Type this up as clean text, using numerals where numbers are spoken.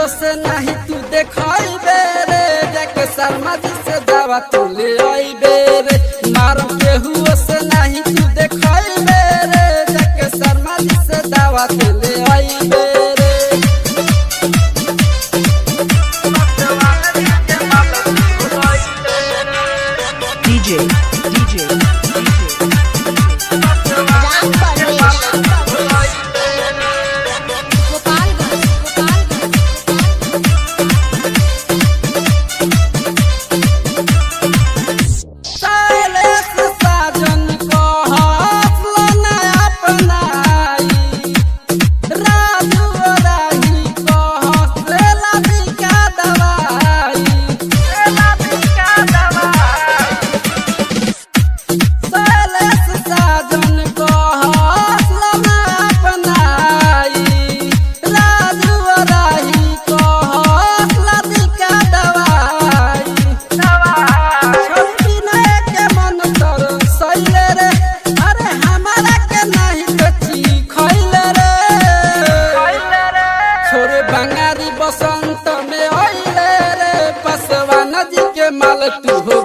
से नहीं तू देखाइबे रे, जाके शर्मा जी से दवा तू ले आइबे रे। मारो केहू से नहीं तू देखाइबे रे, जाके शर्मा जी से दवा तू ले आइबे रे। DJ बंगारी बसंत में आइले रे, पसवा नदी के माल तू हो